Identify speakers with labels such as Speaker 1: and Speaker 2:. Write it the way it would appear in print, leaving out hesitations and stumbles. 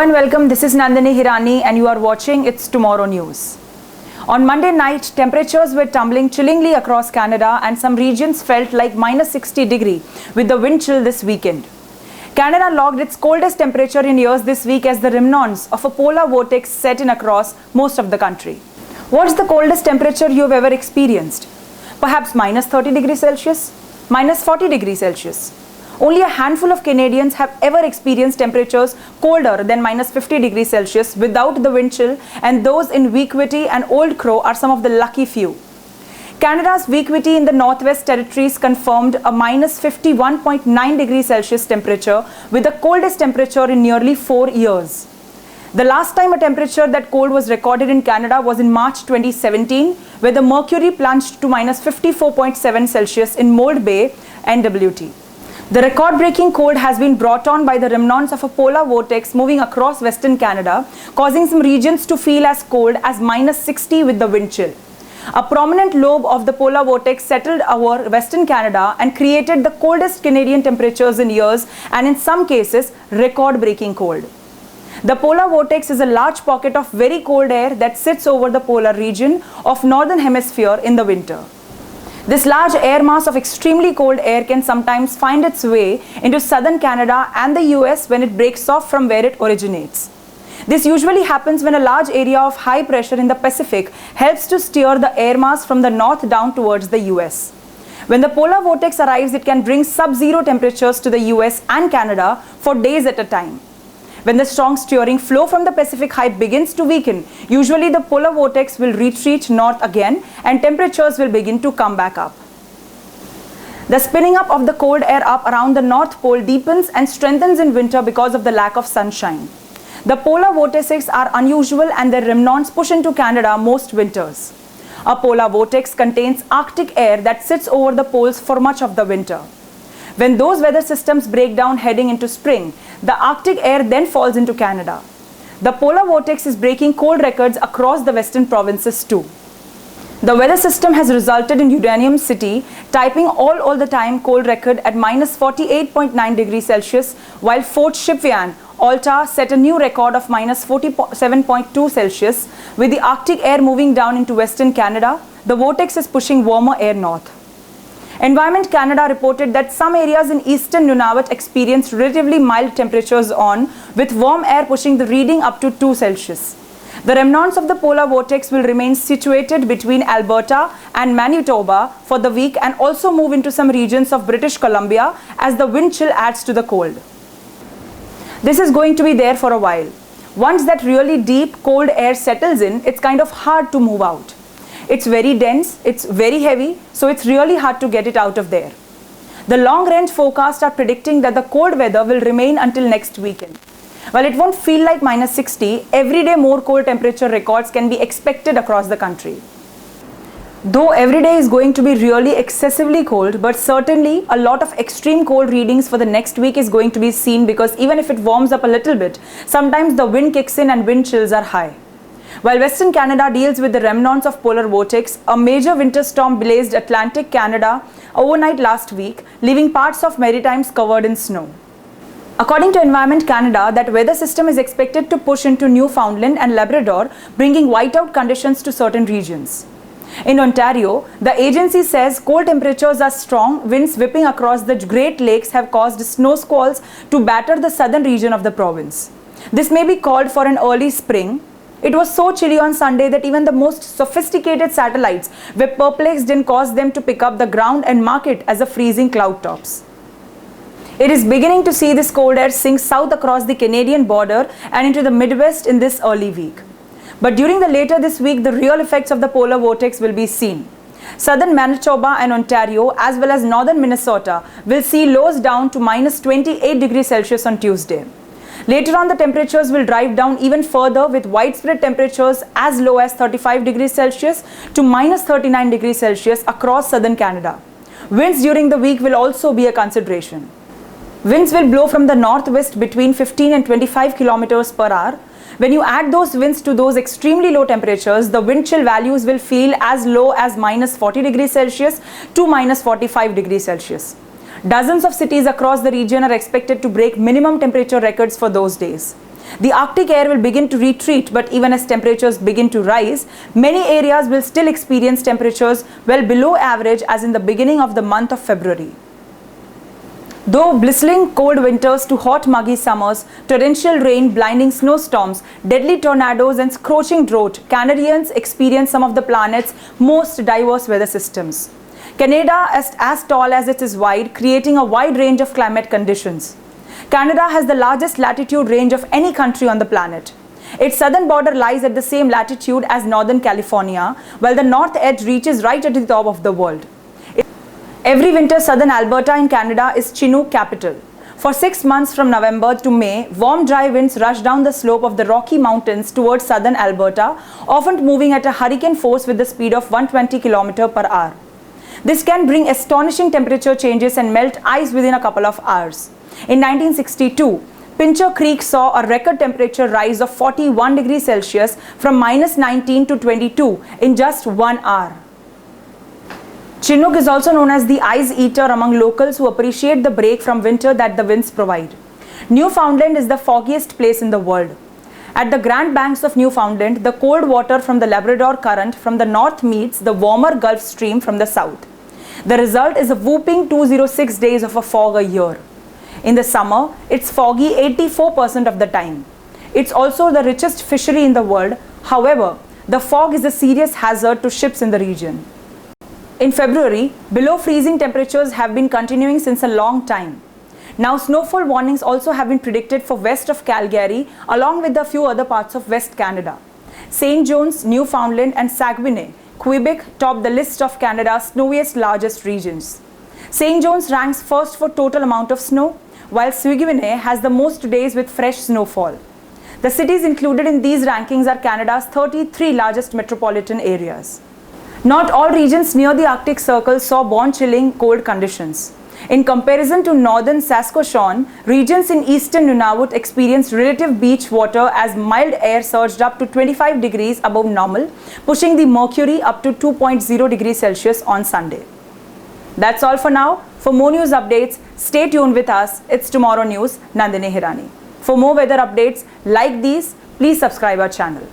Speaker 1: and welcome. This is Nandini Hirani and you are watching It's Tomorrow News. On Monday night, temperatures were tumbling chillingly across Canada and some regions felt like minus 60 degree with the wind chill this weekend. Canada logged its coldest temperature in years this week as the remnants of a polar vortex set in across most of the country. What's the coldest temperature you have ever experienced? Perhaps minus 30 degrees Celsius? Minus 40 degrees Celsius? Only a handful of Canadians have ever experienced temperatures colder than minus 50 degrees Celsius without the wind chill, and those in Weequahic and Old Crow are some of the lucky few. Canada's Weequahic in the Northwest Territories confirmed a minus 51.9 degrees Celsius temperature with the coldest temperature in nearly 4 years. The last time a temperature that cold was recorded in Canada was in March 2017, where the mercury plunged to minus 54.7 Celsius in Mold Bay, NWT. The record-breaking cold has been brought on by the remnants of a polar vortex moving across Western Canada, causing some regions to feel as cold as minus 60 with the wind chill. A prominent lobe of the polar vortex settled over Western Canada and created the coldest Canadian temperatures in years, and in some cases, record-breaking cold. The polar vortex is a large pocket of very cold air that sits over the polar region of Northern Hemisphere in the winter. This large air mass of extremely cold air can sometimes find its way into southern Canada and the US when it breaks off from where it originates. This usually happens when a large area of high pressure in the Pacific helps to steer the air mass from the north down towards the US. When the polar vortex arrives, it can bring sub-zero temperatures to the US and Canada for days at a time. When the strong steering flow from the Pacific high begins to weaken, usually the polar vortex will retreat north again and temperatures will begin to come back up. The spinning up of the cold air up around the North Pole deepens and strengthens in winter because of the lack of sunshine. The polar vortices are unusual and their remnants push into Canada most winters. A polar vortex contains Arctic air that sits over the poles for much of the winter. When those weather systems break down heading into spring, the Arctic air then falls into Canada. The polar vortex is breaking cold records across the western provinces too. The weather system has resulted in Uranium City typing all the time cold record at minus 48.9 degrees Celsius, while Fort Chipewyan, Alta set a new record of minus 47.2 Celsius. With the Arctic air moving down into western Canada, the vortex is pushing warmer air north. Environment Canada reported that some areas in eastern Nunavut experienced relatively mild temperatures with warm air pushing the reading up to 2 Celsius. The remnants of the polar vortex will remain situated between Alberta and Manitoba for the week and also move into some regions of British Columbia as the wind chill adds to the cold. This is going to be there for a while. Once that really deep cold air settles in, it's kind of hard to move out. It's very dense, it's very heavy, so it's really hard to get it out of there. The long-range forecasts are predicting that the cold weather will remain until next weekend. While it won't feel like minus 60, every day more cold temperature records can be expected across the country. Though every day is going to be really excessively cold, but certainly a lot of extreme cold readings for the next week is going to be seen, because even if it warms up a little bit, sometimes the wind kicks in and wind chills are high. While Western Canada deals with the remnants of polar vortex, a major winter storm blazed Atlantic Canada overnight last week, leaving parts of Maritimes covered in snow. According to Environment Canada, that weather system is expected to push into Newfoundland and Labrador, bringing whiteout conditions to certain regions. In Ontario, the agency says cold temperatures are strong, winds whipping across the Great Lakes have caused snow squalls to batter the southern region of the province. This may be called for an early spring. It was so chilly on Sunday that even the most sophisticated satellites were perplexed and caused them to pick up the ground and mark it as a freezing cloud tops. It is beginning to see this cold air sink south across the Canadian border and into the Midwest in this early week. But during the later this week, the real effects of the polar vortex will be seen. Southern Manitoba and Ontario, as well as northern Minnesota, will see lows down to minus 28 degrees Celsius on Tuesday. Later on, the temperatures will drive down even further, with widespread temperatures as low as 35 degrees Celsius to minus 39 degrees Celsius across southern Canada. Winds during the week will also be a consideration. Winds will blow from the northwest between 15 and 25 kilometers per hour. When you add those winds to those extremely low temperatures, the wind chill values will feel as low as minus 40 degrees Celsius to minus 45 degrees Celsius. Dozens of cities across the region are expected to break minimum temperature records for those days. The Arctic air will begin to retreat, but even as temperatures begin to rise, many areas will still experience temperatures well below average as in the beginning of the month of February. Though blistering cold winters to hot muggy summers, torrential rain, blinding snowstorms, deadly tornadoes and scorching drought, Canadians experience some of the planet's most diverse weather systems. Canada is as tall as it is wide, creating a wide range of climate conditions. Canada has the largest latitude range of any country on the planet. Its southern border lies at the same latitude as Northern California, while the north edge reaches right at the top of the world. Every winter, southern Alberta in Canada is Chinook capital. For 6 months from November to May, warm dry winds rush down the slope of the Rocky Mountains towards southern Alberta, often moving at a hurricane force with the speed of 120 km per hour. This can bring astonishing temperature changes and melt ice within a couple of hours. In 1962, Pincher Creek saw a record temperature rise of 41 degrees Celsius from -19 to 22 in just 1 hour. Chinook is also known as the ice eater among locals who appreciate the break from winter that the winds provide. Newfoundland is the foggiest place in the world. At the Grand Banks of Newfoundland, the cold water from the Labrador Current from the north meets the warmer Gulf Stream from the south. The result is a whooping 206 days of a fog a year. In the summer, it's foggy 84% of the time. It's also the richest fishery in the world. However, the fog is a serious hazard to ships in the region. In February, below freezing temperatures have been continuing since a long time. Now, snowfall warnings also have been predicted for west of Calgary, along with a few other parts of West Canada. St. John's, Newfoundland and Saguenay, Quebec top the list of Canada's snowiest largest regions. St. John's ranks first for total amount of snow, while Saguenay has the most days with fresh snowfall. The cities included in these rankings are Canada's 33 largest metropolitan areas. Not all regions near the Arctic Circle saw bone-chilling cold conditions. In comparison to northern Saskatchewan, regions in eastern Nunavut experienced relative beach water as mild air surged up to 25 degrees above normal, pushing the mercury up to 2.0 degrees Celsius on Sunday. That's all for now. For more news updates, stay tuned with us. It's Tomorrow News, Nandini Hirani. For more weather updates like these, please subscribe our channel.